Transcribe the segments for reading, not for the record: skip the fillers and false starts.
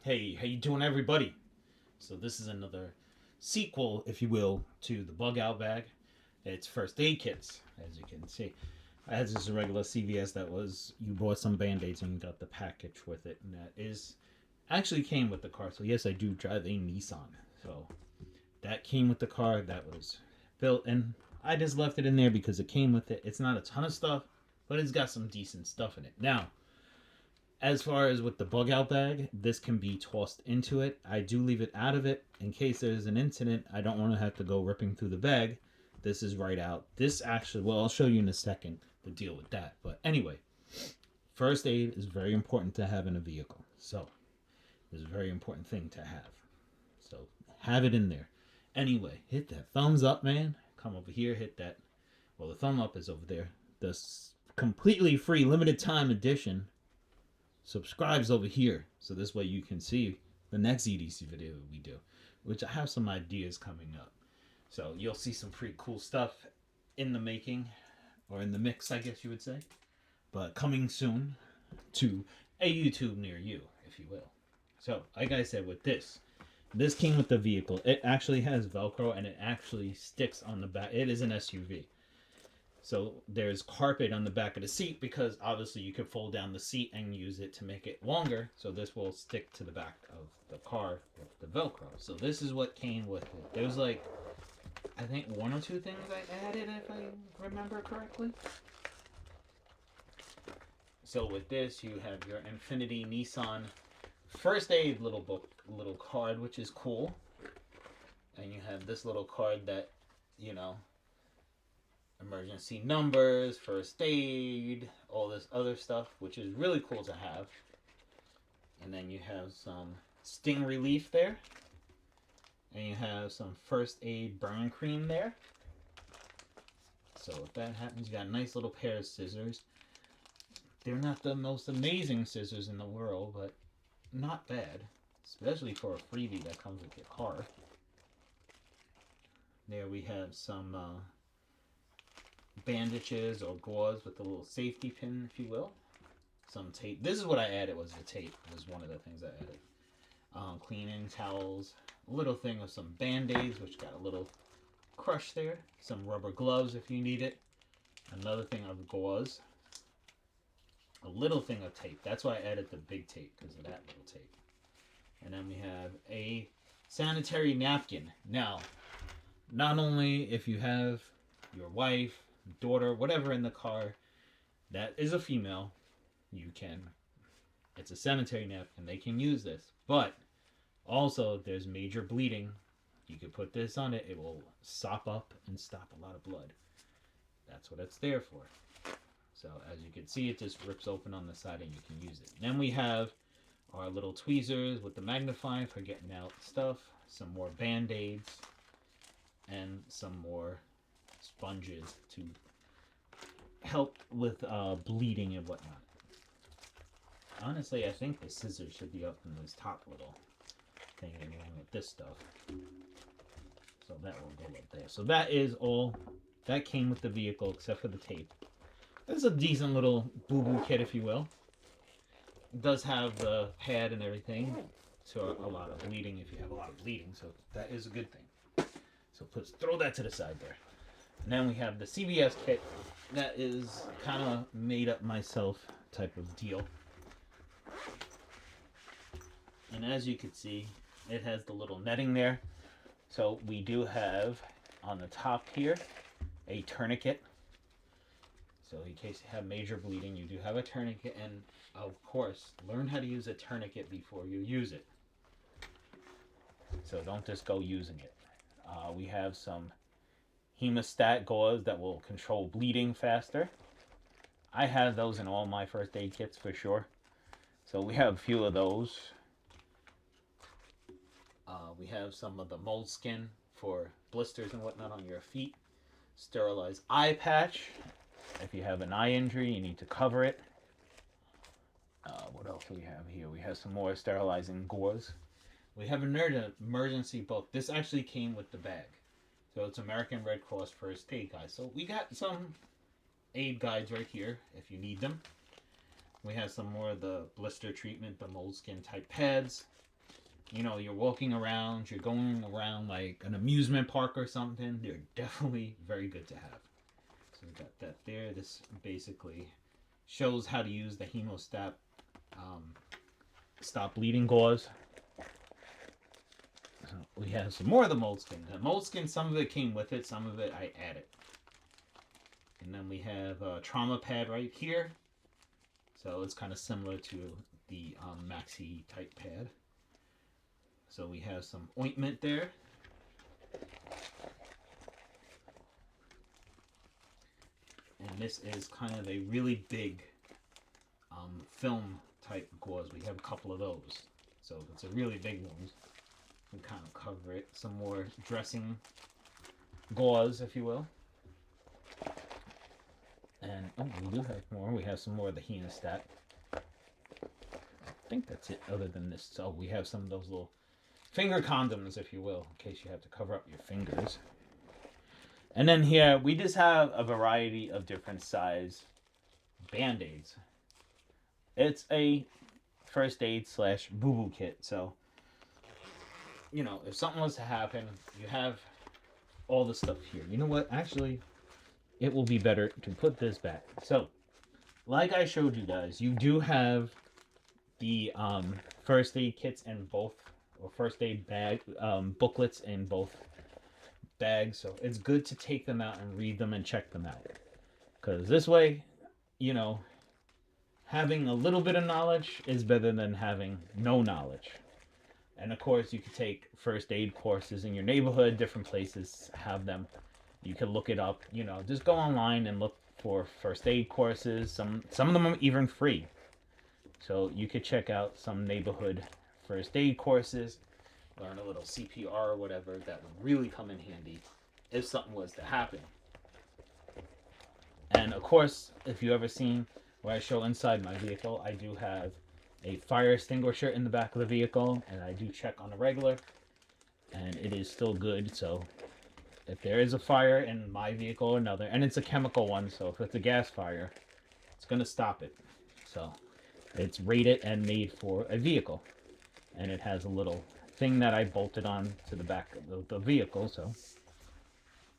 Hey, how you doing, everybody? So this is another sequel, if you will, to the bug out bag. It's first aid kits, as you can see. As is a regular CVS, that was you bought some band-aids and you got the package with it, and that is actually came with the car. So yes, I do drive a Nissan. So that came with the car. That was built, and I just left it in there because it came with it. It's not a ton of stuff, but it's got some decent stuff in it. Now, as far as with the bug out bag, this can be tossed into it. I do leave it out of it in case there's an incident. I don't want to have to go ripping through the bag. This is right out. This actually, well, I'll show you in a second to deal with that. But anyway, first aid is very important to have in a vehicle. So, it's a very important thing to have. So, have it in there. Anyway, hit that thumbs up, man. Come over here, hit that. Well, the thumb up is over there. The completely free limited time edition subscribes over here, so this way you can see the next EDC video we do, which I have some ideas coming up. So you'll see some pretty cool stuff in the making, or in the mix, I guess you would say, but coming soon to a YouTube near you, if you will. So, like I said, with this came with the vehicle. It actually has Velcro and it actually sticks on the back. It is an SUV. So there's carpet on the back of the seat because obviously you could fold down the seat and use it to make it longer. So this will stick to the back of the car with the Velcro. So this is what came with it. There was like, I think one or two things I added if I remember correctly. So with this you have your Infinity Nissan first aid little book, little card, which is cool. And you have this little card that, you know, emergency numbers, first aid, all this other stuff, which is really cool to have. And then you have some sting relief there. And you have some first aid burn cream there. So if that happens, you got a nice little pair of scissors. They're not the most amazing scissors in the world, but not bad. Especially for a freebie that comes with your car. There we have some bandages or gauze with a little safety pin, if you will. Some tape. This is what I added, was the tape. Was one of the things I added. Cleaning towels. A little thing of some band-aids, which got a little crush there. Some rubber gloves if you need it. Another thing of gauze. A little thing of tape. That's why I added the big tape, because of that little tape. And then we have a sanitary napkin. Now, not only if you have your wife, daughter, whatever in the car that is a female, you can, it's a sanitary napkin, they can use this. But also there's major bleeding, you could put this on it, it will sop up and stop a lot of blood. That's what it's there for. So as you can see, it just rips open on the side and you can use it. Then we have our little tweezers with the magnifying for getting out stuff, some more band-aids, and some more sponges to help with bleeding and whatnot. Honestly, I think the scissors should be up in this top little thing along with this stuff. So that will go up there. So that is all that came with the vehicle except for the tape. This is a decent little boo-boo kit, if you will. It does have the pad and everything, so a lot of bleeding if you have a lot of bleeding, so that is a good thing. So throw that to the side there. And then we have the CVS kit. That is kind of made up myself type of deal. And as you can see, it has the little netting there. So we do have on the top here a tourniquet. So in case you have major bleeding, you do have a tourniquet. And of course, learn how to use a tourniquet before you use it. So don't just go using it. We have some hemostat gauze that will control bleeding faster. I have those in all my first aid kits for sure. So we have a few of those. We have some of the moleskin for blisters and whatnot on your feet. Sterilized eye patch. If you have an eye injury, you need to cover it. What else do we have here? We have some more sterilizing gauze. We have an emergency book. This actually came with the bag. So it's American Red Cross First Aid Guide. So we got some aid guides right here if you need them. We have some more of the blister treatment, the moleskin type pads. you know, you're walking around, you're going around like an amusement park or something, they're definitely very good to have. So we got that there. This basically shows how to use the hemostat um, stop bleeding gauze. So we have some more of the moleskin. The moleskin, some of it came with it, some of it I added. And then we have a trauma pad right here. So it's kind of similar to the maxi type pad. So we have some ointment there. And this is kind of a really big film type gauze. We have a couple of those. So if it's a really big one, we kind of cover it. Some more dressing gauze, if you will. And oh, we do have more. We have some more of the hemostat. I think that's it other than this. So we have some of those little finger condoms, if you will, in case you have to cover up your fingers. And then here, we just have a variety of different size Band-Aids. It's a first aid / boo-boo kit. So, you know, if something was to happen, you have all the stuff here. You know what? Actually, it will be better to put this back. So, like I showed you guys, you do have the first aid kits in both, or first aid bag booklets in both bags. So it's good to take them out and read them and check them out. Because this way, you know, having a little bit of knowledge is better than having no knowledge. And of course, you could take first aid courses in your neighborhood, different places have them. You can look it up, you know, just go online and look for first aid courses. Some of them are even free. So you could check out some neighborhood first aid courses, learn a little CPR or whatever. That would really come in handy if something was to happen. And of course, if you ever seen where I show inside my vehicle, I do have a fire extinguisher in the back of the vehicle, and I do check on a regular, and it is still good. So if there is a fire in my vehicle or another, and it's a chemical one, so if it's a gas fire, it's going to stop it. So it's rated and made for a vehicle, and it has a little thing that I bolted on to the back of the vehicle, so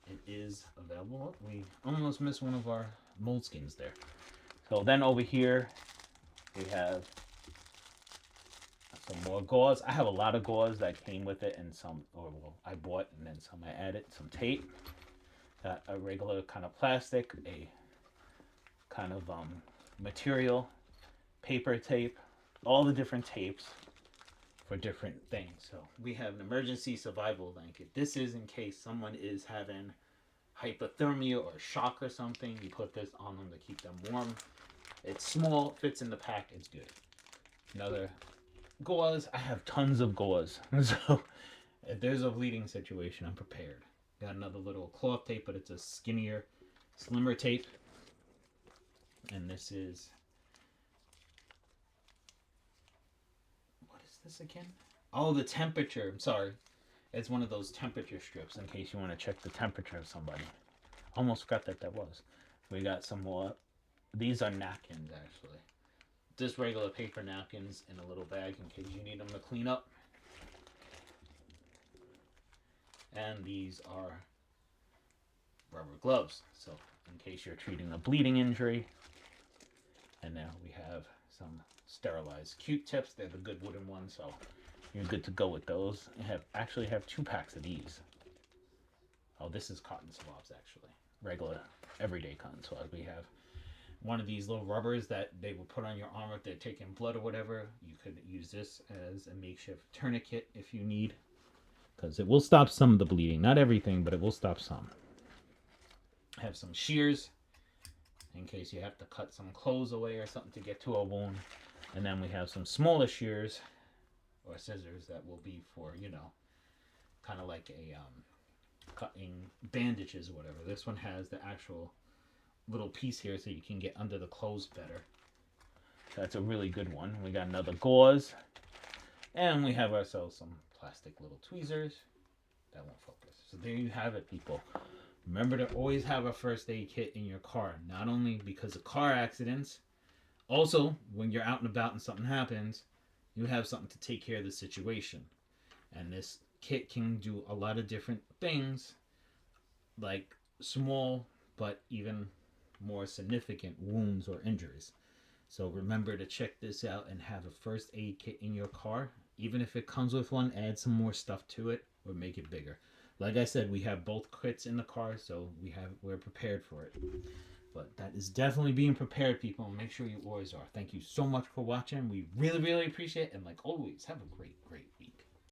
it is available. We almost missed one of our moleskins there. So then over here we have some more gauze. I have a lot of gauze that came with it, and some, or well, I bought and then some I added. Some tape, a regular kind of plastic, a kind of material, paper tape, all the different tapes for different things. So we have an emergency survival blanket. This is in case someone is having hypothermia or shock or something. You put this on them to keep them warm. It's small, fits in the pack, it's good. Another gauze. I have tons of gauze. So if there's a bleeding situation, I'm prepared. Got another little cloth tape, but it's a skinnier, slimmer tape. And this is, what is this again? Oh, the temperature. I'm sorry. It's one of those temperature strips in case you want to check the temperature of somebody. Almost forgot that was. We got some more. These are napkins, actually. Just regular paper napkins in a little bag in case you need them to clean up. And these are rubber gloves. So in case you're treating a bleeding injury. And now we have some sterilized Q-tips. They're the good wooden ones, so you're good to go with those. I actually have 2 packs of these. Oh, this is cotton swabs, actually. Regular, everyday cotton swabs. We have one of these little rubbers that they will put on your arm if they're taking blood or whatever. You could use this as a makeshift tourniquet if you need, because it will stop some of the bleeding. Not everything, but it will stop some. I have some shears in case you have to cut some clothes away or something to get to a wound. And then we have some smaller shears or scissors that will be for, you know, kind of like a cutting bandages or whatever. This one has the actual little piece here so you can get under the clothes better. That's a really good one. We got another gauze, and we have ourselves some plastic little tweezers. That won't focus. So there you have it, people. Remember to always have a first aid kit in your car, not only because of car accidents, also when you're out and about and something happens, you have something to take care of the situation. And this kit can do a lot of different things, like small but even more significant wounds or injuries. So remember to check this out and have a first aid kit in your car. Even if it comes with one, add some more stuff to it or make it bigger. Like I said, we have both kits in the car, so we're prepared for it. But that is definitely being prepared, people. Make sure you always are. Thank you so much for watching. We really, really appreciate it. And like always, have a great, great